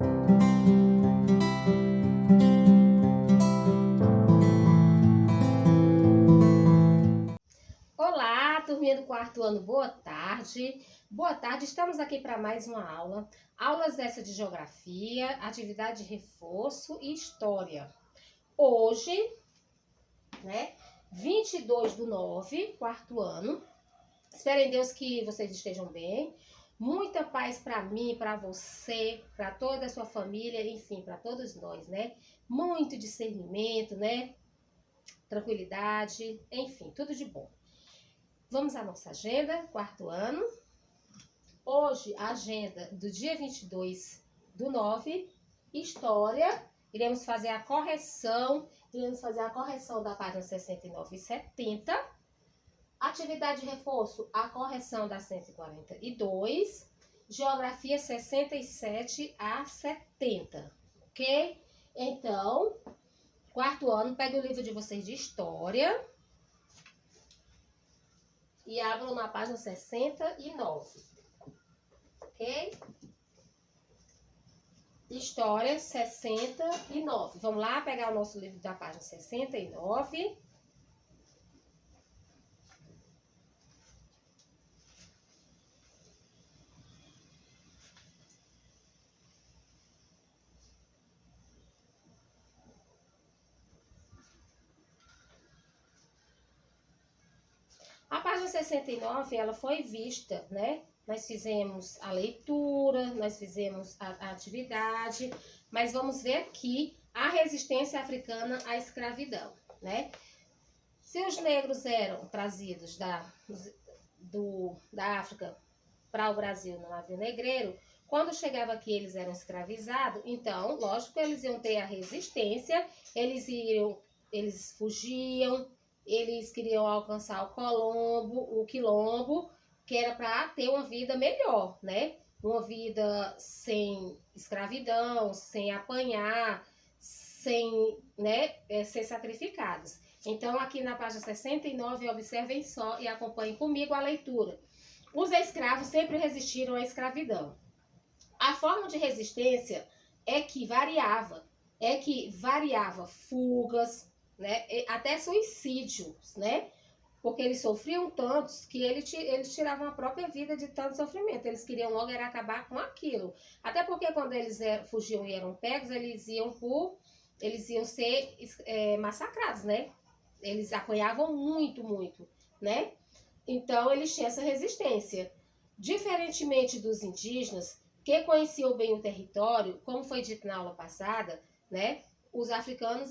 Olá, turminha do quarto ano, boa tarde. Boa tarde, estamos aqui para mais uma aula. Aulas essa de geografia, atividade de reforço e história. Hoje, 22/9, quarto ano. Espero em Deus que vocês estejam bem. Muita paz para mim, para você, para toda a sua família, enfim, para todos nós, né? Muito discernimento, né? Tranquilidade, enfim, tudo de bom. Vamos à nossa agenda, quarto ano. Hoje, a agenda do dia 22/9, história. Iremos fazer a correção da página 69 e 70. Atividade de reforço, a correção da 142. Geografia 67 a 70, ok? Então, quarto ano, pegue o livro de vocês de história e abram na página 69, ok? História 69. Vamos lá pegar o nosso livro da página 69. A página 69, ela foi vista, né? Nós fizemos a leitura, nós fizemos a atividade, mas vamos ver aqui a resistência africana à escravidão, né? Se os negros eram trazidos da África para o Brasil no navio negreiro, quando chegava aqui eles eram escravizados, então, lógico que eles iam ter a resistência, eles fugiam, eles queriam alcançar o quilombo, que era para ter uma vida melhor, né? Uma vida sem escravidão, sem apanhar, sem, né, ser sacrificados. Então, aqui na página 69, observem só e acompanhem comigo a leitura. Os escravos sempre resistiram à escravidão. A forma de resistência é que variava fugas, né, até suicídios, né? Porque eles sofriam tantos que eles tiravam a própria vida de tanto sofrimento. Eles queriam logo era acabar com aquilo. Até porque quando eles fugiam e eram pegos, eles iam ser massacrados, né? Eles apanhavam muito, né? Então, eles tinham essa resistência. Diferentemente dos indígenas, que conheciam bem o território, como foi dito na aula passada, né? Os africanos,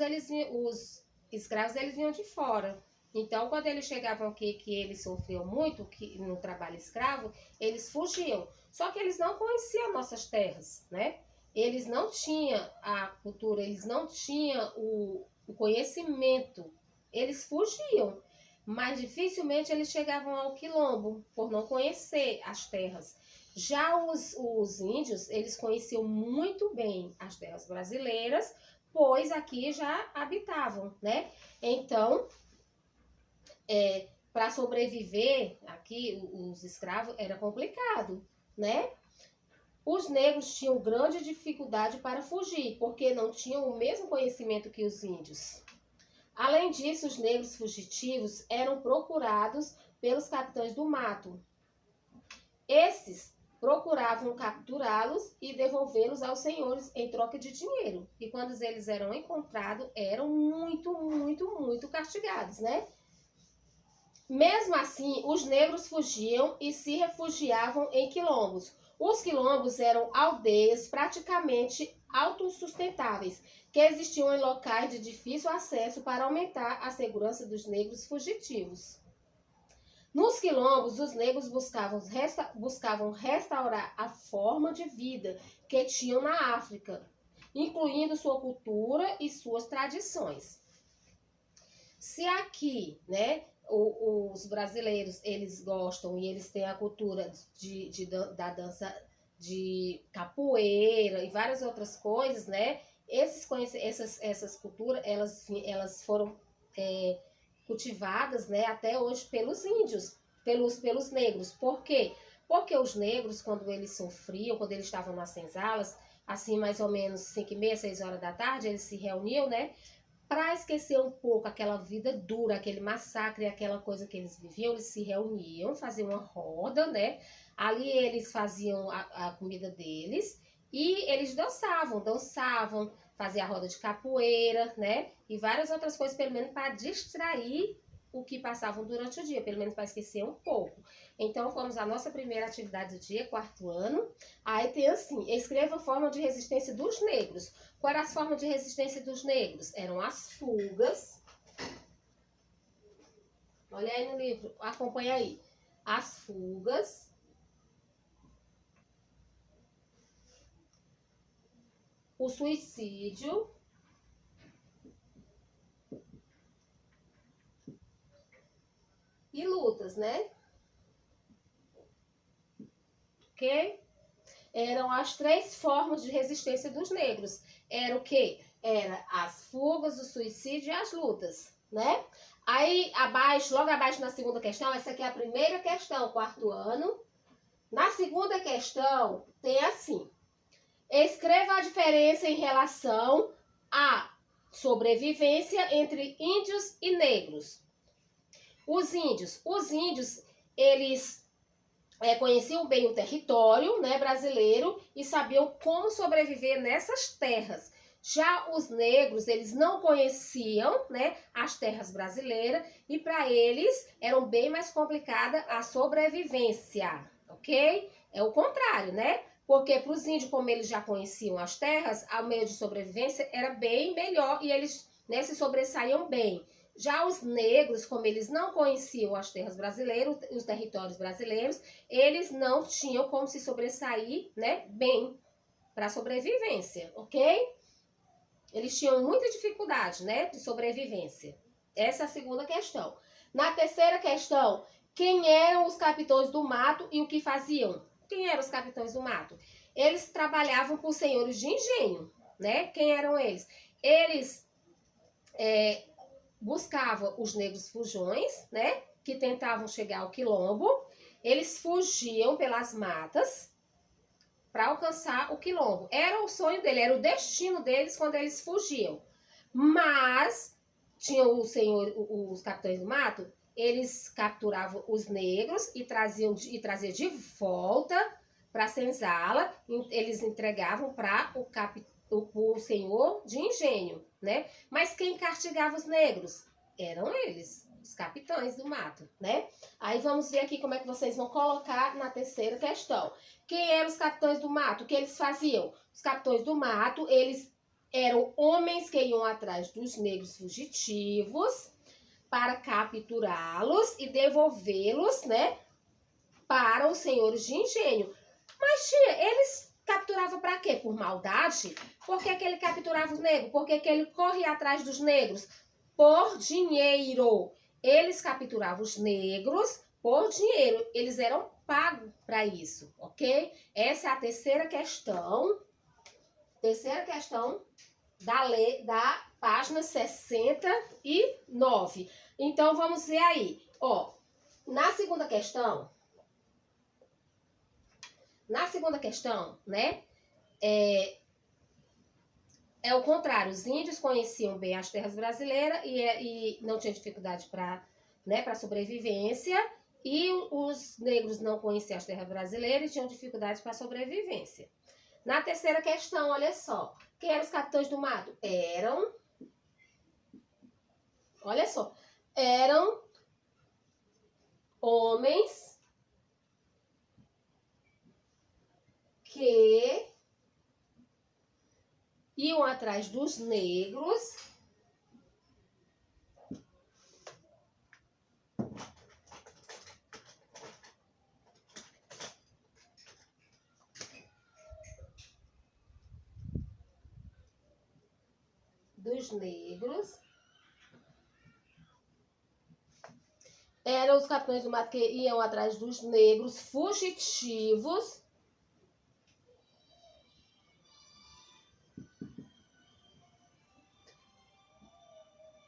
os escravos, eles vinham de fora. Então, quando eles chegavam aqui, que eles sofriam muito no trabalho escravo, eles fugiam. Só que eles não conheciam nossas terras, né? Eles não tinham a cultura, eles não tinham o conhecimento. Eles fugiam, mas dificilmente eles chegavam ao quilombo, por não conhecer as terras. Já os índios, eles conheciam muito bem as terras brasileiras, pois aqui já habitavam, né? Então, para sobreviver aqui, os escravos, era complicado, né? Os negros tinham grande dificuldade para fugir, porque não tinham o mesmo conhecimento que os índios. Além disso, os negros fugitivos eram procurados pelos capitães do mato. Esses procuravam capturá-los e devolvê-los aos senhores em troca de dinheiro. E quando eles eram encontrados, eram muito castigados, né? Mesmo assim, os negros fugiam e se refugiavam em quilombos. Os quilombos eram aldeias praticamente autossustentáveis, que existiam em locais de difícil acesso para aumentar a segurança dos negros fugitivos. Nos quilombos, os negros buscavam restaurar a forma de vida que tinham na África, incluindo sua cultura e suas tradições. Se aqui, né, os brasileiros, eles gostam e eles têm a cultura da dança de capoeira e várias outras coisas, né? Essas culturas, elas foram cultivadas, né, até hoje pelos índios, pelos negros. Por quê? Porque os negros, quando eles sofriam, quando eles estavam nas senzalas, assim mais ou menos 5h30, 6 horas da tarde, eles se reuniam, né? Para esquecer um pouco aquela vida dura, aquele massacre, aquela coisa que eles viviam, eles se reuniam, faziam uma roda, né? Ali eles faziam a comida deles e eles dançavam, faziam a roda de capoeira, né? E várias outras coisas, pelo menos para distrair o que passavam durante o dia, pelo menos para esquecer um pouco. Então, fomos a nossa primeira atividade do dia, 4º ano. Aí tem assim, escreva a forma de resistência dos negros. Qual era a forma de resistência dos negros? Eram as fugas. Olha aí no livro, acompanha aí. As fugas. O suicídio. E lutas, né? Ok? Eram as 3 formas de resistência dos negros. Era o quê? Era as fugas, o suicídio e as lutas, né? Aí, abaixo, logo abaixo na segunda questão, essa aqui é a primeira questão, 4º ano. Na segunda questão, tem assim. Escreva a diferença em relação à sobrevivência entre índios e negros. Os índios, eles conheciam bem o território, né, brasileiro e sabiam como sobreviver nessas terras. Já os negros, eles não conheciam, né, as terras brasileiras e para eles era bem mais complicada a sobrevivência, ok? É o contrário, né? Porque para os índios, como eles já conheciam as terras, o meio de sobrevivência era bem melhor e eles, né, se sobressaíam bem. Já os negros, como eles não conheciam as terras brasileiras, os territórios brasileiros, eles não tinham como se sobressair, né, bem para a sobrevivência, ok? Eles tinham muita dificuldade, né, de sobrevivência. Essa é a segunda questão. Na terceira questão, quem eram os capitães do mato e o que faziam? Quem eram os capitães do mato? Eles trabalhavam por senhores de engenho, né? Quem eram eles? Eles buscavam os negros fujões, né? Que tentavam chegar ao quilombo. Eles fugiam pelas matas para alcançar o quilombo. Era o sonho dele, era o destino deles quando eles fugiam. Mas tinha o senhor, os capitães do mato, eles capturavam os negros e traziam de volta para a senzala. Eles entregavam para o senhor de engenho, né? Mas quem castigava os negros? Eram eles, os capitães do mato, né? Aí vamos ver aqui como é que vocês vão colocar na terceira questão. Quem eram os capitães do mato? O que eles faziam? Os capitães do mato, eles eram homens que iam atrás dos negros fugitivos para capturá-los e devolvê-los, né, para os senhores de engenho. Mas, tia, eles capturavam para quê? Por maldade? Por que ele capturava os negros? Por que ele corria atrás dos negros? Por dinheiro. Eles capturavam os negros por dinheiro. Eles eram pagos para isso, ok? Essa é a terceira questão. Terceira questão da página 69. Então, vamos ver aí. Ó, na segunda questão, né, é o contrário. Os índios conheciam bem as terras brasileiras e não tinha dificuldade para, né, para sobrevivência. E os negros não conheciam as terras brasileiras e tinham dificuldade para sobrevivência. Na terceira questão, olha só. Quem eram os capitães do mato? Olha só. Eram homens que iam atrás dos negros eram os capitães do mato que iam atrás dos negros fugitivos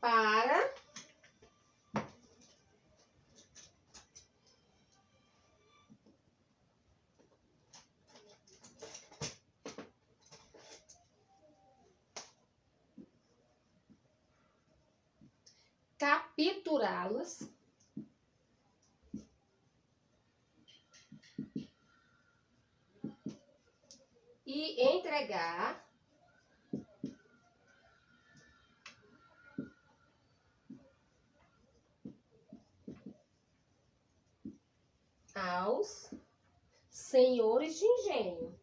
para capturá-los e entregar aos senhores de engenho.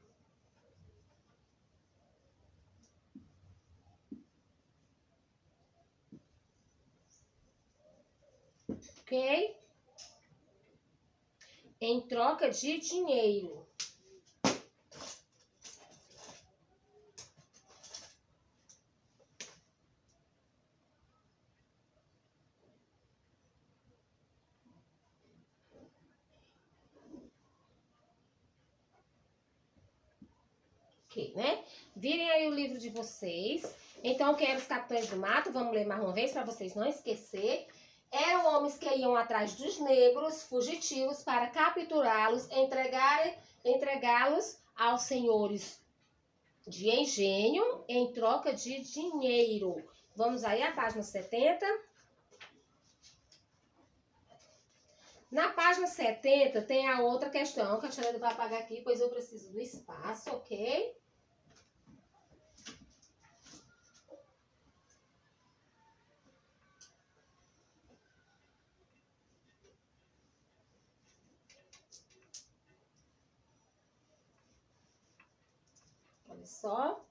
Ok? Em troca de dinheiro. Ok, né? Virem aí o livro de vocês. Então, quero os Capitães do Mato. Vamos ler mais uma vez para vocês não esquecer. Eram homens que iam atrás dos negros fugitivos para capturá-los, entregá-los aos senhores de engenho em troca de dinheiro. Vamos aí à página 70. Na página 70 tem a outra questão que a Xaneda vai apagar aqui, pois eu preciso do espaço, ok? Olha só.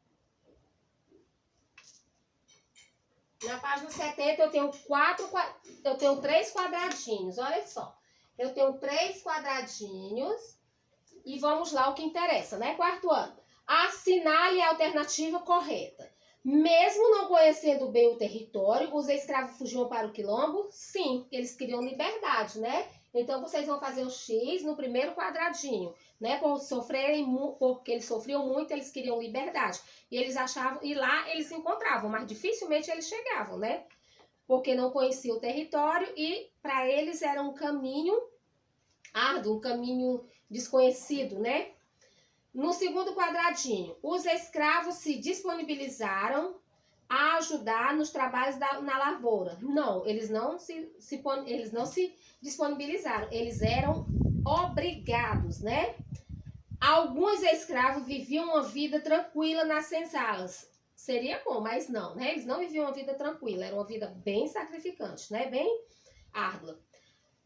Na página 70 eu tenho 3 quadradinhos, olha só. Eu tenho 3 quadradinhos e vamos lá o que interessa, né? Quarto ano. Assinale a alternativa correta. Mesmo não conhecendo bem o território, os escravos fugiam para o quilombo? Sim, eles queriam liberdade, né? Então, vocês vão fazer o X no primeiro quadradinho, né? Porque eles sofriam muito, eles queriam liberdade. E eles achavam, e lá eles se encontravam, mas dificilmente eles chegavam, né? Porque não conheciam o território e para eles era um caminho árduo, um caminho desconhecido, né? No segundo quadradinho, os escravos se disponibilizaram a ajudar nos trabalhos na lavoura. Não, eles não se disponibilizaram, eles eram obrigados, né? Alguns escravos viviam uma vida tranquila nas senzalas. Seria bom, mas não, né? Eles não viviam uma vida tranquila, era uma vida bem sacrificante, né? Bem árdua.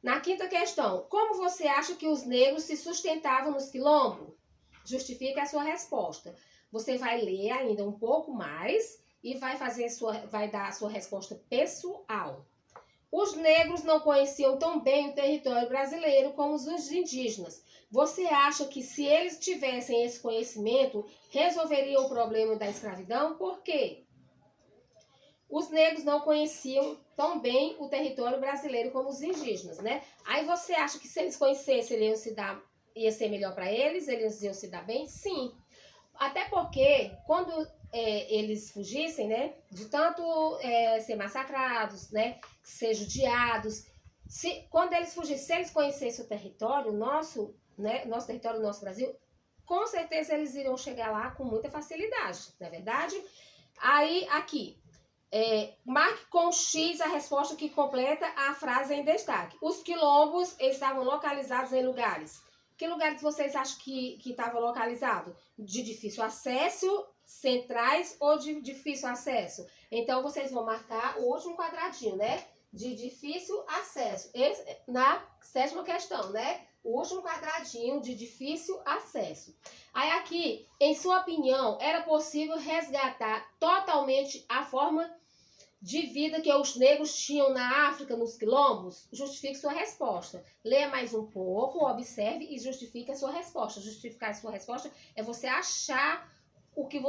Na quinta questão, como você acha que os negros se sustentavam nos quilombos? Justifique a sua resposta. Você vai ler ainda um pouco mais e vai dar a sua resposta pessoal. Os negros não conheciam tão bem o território brasileiro como os indígenas. Você acha que se eles tivessem esse conhecimento, resolveriam o problema da escravidão? Por quê? Os negros não conheciam tão bem o território brasileiro como os indígenas, né? Aí você acha que se eles conhecessem, ia ser melhor para eles? Eles iam se dar bem? Sim. Até porque, quando eles fugissem, né, de tanto ser massacrados, né, ser judiados, quando eles fugissem, se eles conhecessem o território nosso, né, nosso território, nosso Brasil, com certeza eles iriam chegar lá com muita facilidade, não é verdade? Aí, aqui, marque com X a resposta que completa a frase em destaque. Os quilombos estavam localizados em lugares. Que lugares vocês acham que estavam localizados? De difícil acesso, centrais ou de difícil acesso? Então, vocês vão marcar o último quadradinho, né? De difícil acesso. Na 7ª questão, né? O último quadradinho de difícil acesso. Aí aqui, em sua opinião, era possível resgatar totalmente a forma de vida que os negros tinham na África, nos quilombos? Justifique sua resposta. Leia mais um pouco, observe e justifique a sua resposta. Justificar a sua resposta é você achar o que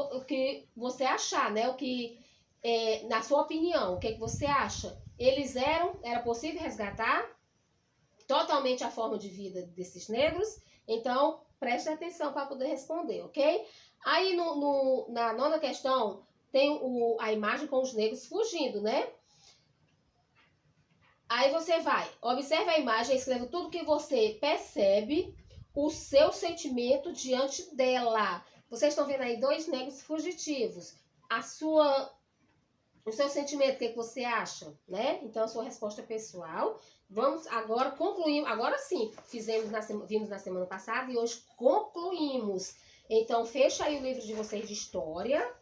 você achar, né? O que, na sua opinião, o que você acha? Era possível resgatar totalmente a forma de vida desses negros? Então, preste atenção para poder responder, ok? Aí, na 9ª questão, tem a imagem com os negros fugindo, né? Aí você observe a imagem, escreva tudo que você percebe, o seu sentimento diante dela. Vocês estão vendo aí 2 negros fugitivos. A sua O seu sentimento, o que você acha, né? Então, a sua resposta pessoal. Vamos agora concluir. Agora sim, vimos na semana passada e hoje concluímos. Então, fecha aí o livro de vocês de história.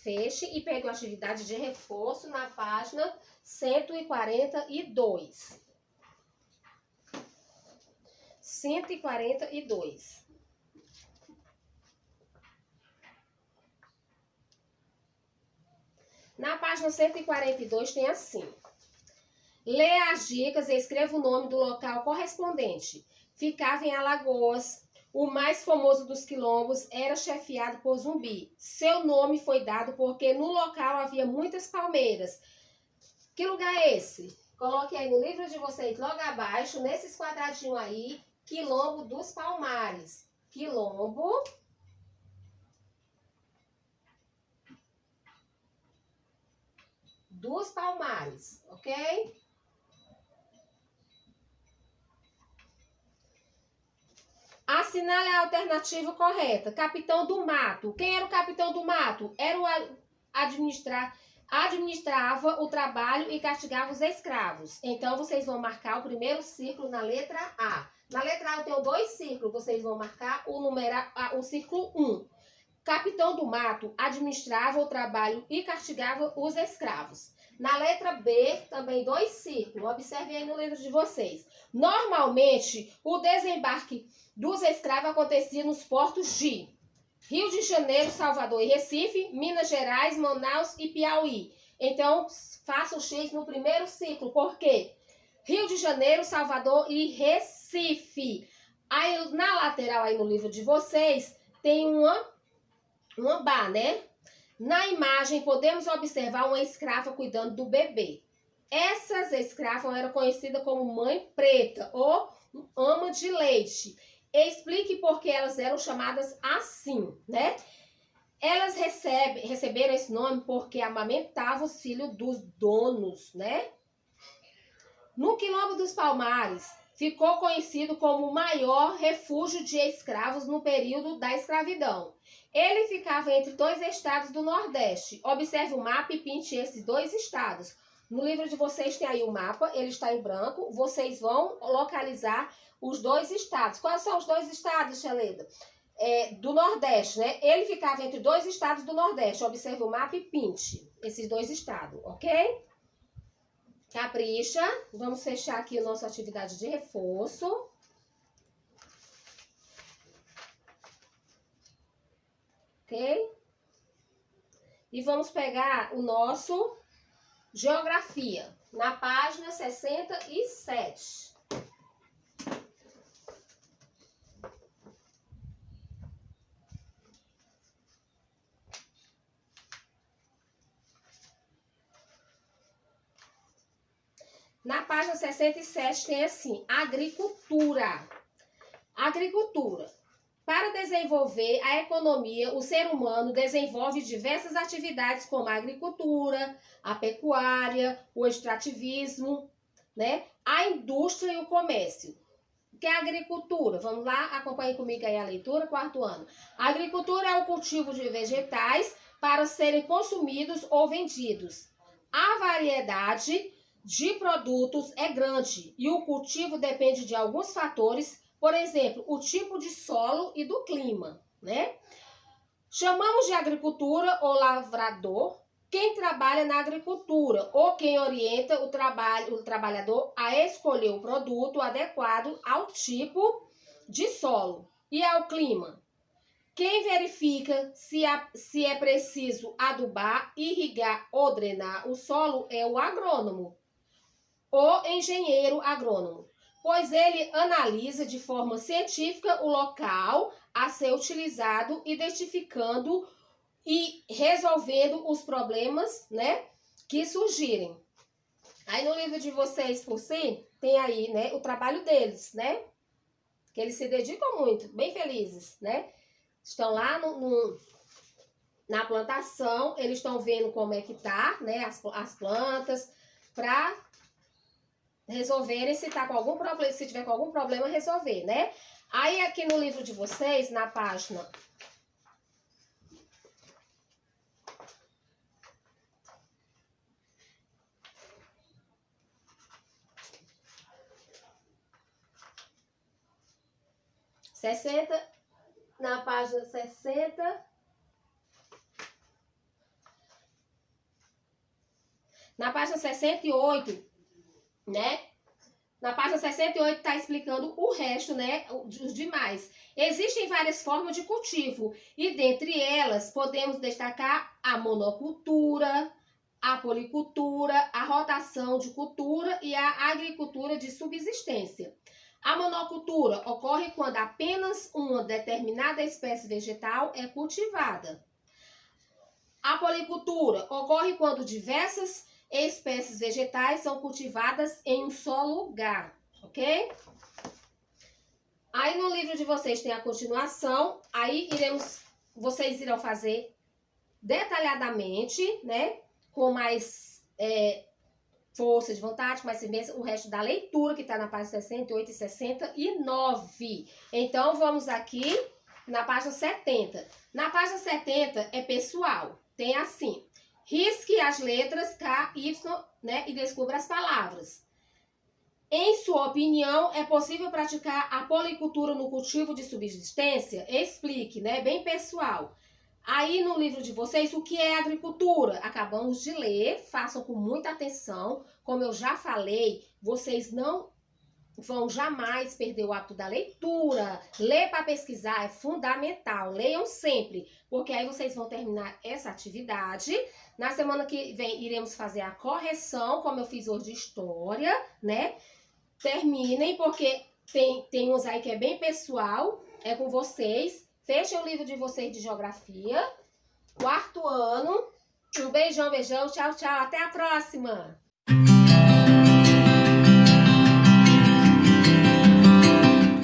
Feche e pegue a atividade de reforço na página 142. 142. Na página 142 tem assim: lê as dicas e escreva o nome do local correspondente. Ficava em Alagoas. O mais famoso dos quilombos era chefiado por Zumbi. Seu nome foi dado porque no local havia muitas palmeiras. Que lugar é esse? Coloque aí no livro de vocês, logo abaixo, nesses quadradinhos aí, Quilombo dos Palmares. Quilombo dos Palmares, ok? Assinale a alternativa correta. Capitão do Mato. Quem era o capitão do mato? Era o administrava o trabalho e castigava os escravos. Então, vocês vão marcar o primeiro círculo na letra A. Na letra A eu tenho 2 círculos. Vocês vão marcar o círculo 1. Capitão do Mato administrava o trabalho e castigava os escravos. Na letra B, também 2 círculos. Observem aí no livro de vocês. Normalmente, o desembarque dos escravos acontecia nos portos de Rio de Janeiro, Salvador e Recife, Minas Gerais, Manaus e Piauí. Então, faça o X no primeiro ciclo. Por quê? Rio de Janeiro, Salvador e Recife. Aí, na lateral aí no livro de vocês, tem uma barra, né? Na imagem, podemos observar uma escrava cuidando do bebê. Essas escravas eram conhecidas como mãe preta ou ama de leite. Explique por que elas eram chamadas assim, né? Elas receberam esse nome porque amamentavam os filhos dos donos, né? No Quilombo dos Palmares, ficou conhecido como o maior refúgio de escravos no período da escravidão. Ele ficava entre 2 estados do Nordeste. Observe o mapa e pinte esses 2 estados. No livro de vocês tem aí o mapa, ele está em branco. Vocês vão localizar os 2 estados. Quais são os 2 estados, Xeleda? Do Nordeste, né? Ele ficava entre 2 estados do Nordeste. Observe o mapa e pinte esses 2 estados, ok? Capricha. Vamos fechar aqui a nossa atividade de reforço. Ok? E vamos pegar o nosso Geografia, na página 67. Na página 67 tem assim, agricultura. Agricultura. Para desenvolver a economia, o ser humano desenvolve diversas atividades como a agricultura, a pecuária, o extrativismo, né? A indústria e o comércio. O que é a agricultura? Vamos lá, acompanhe comigo aí a leitura, 4º ano. A agricultura é o cultivo de vegetais para serem consumidos ou vendidos. A variedade de produtos é grande e o cultivo depende de alguns fatores. Por exemplo, o tipo de solo e do clima, né? Chamamos de agricultura ou lavrador quem trabalha na agricultura ou quem orienta o trabalhador a escolher o produto adequado ao tipo de solo e ao clima. Quem verifica se é preciso adubar, irrigar ou drenar o solo é o agrônomo ou engenheiro agrônomo, pois ele analisa de forma científica o local a ser utilizado, identificando e resolvendo os problemas, né, que surgirem. Aí no livro de vocês por si, tem aí, né, o trabalho deles, né, que eles se dedicam muito, bem felizes, né, estão lá na plantação, eles estão vendo como é que tá, né, as plantas, para resolverem se tá com algum problema, se tiver com algum problema, resolver, né? Aí aqui no livro de vocês, na página 60, na página 60. Na página 68, né? Na página 68 está explicando o resto, né? Os demais. Existem várias formas de cultivo e dentre elas podemos destacar a monocultura, a policultura, a rotação de cultura e a agricultura de subsistência. A monocultura ocorre quando apenas uma determinada espécie vegetal é cultivada. A policultura ocorre quando diversas espécies vegetais são cultivadas em um só lugar, ok? Aí no livro de vocês tem a continuação, aí vocês irão fazer detalhadamente, né? Com mais força de vontade, mais firmeza, o resto da leitura que está na página 68 e 69. Então, vamos aqui na página 70. Na página 70 é pessoal, tem assim: risque as letras K, Y, né, e descubra as palavras. Em sua opinião, é possível praticar a policultura no cultivo de subsistência? Explique, né, bem pessoal. Aí no livro de vocês, o que é agricultura? Acabamos de ler, façam com muita atenção. Como eu já falei, vocês não vão jamais perder o hábito da leitura. Ler para pesquisar é fundamental. Leiam sempre, porque aí vocês vão terminar essa atividade. Na semana que vem, iremos fazer a correção, como eu fiz hoje de história, né? Terminem, porque tem uns aí que é bem pessoal, é com vocês. Fechem o livro de vocês de geografia. 4º ano. Um beijão, beijão. Tchau, tchau. Até a próxima.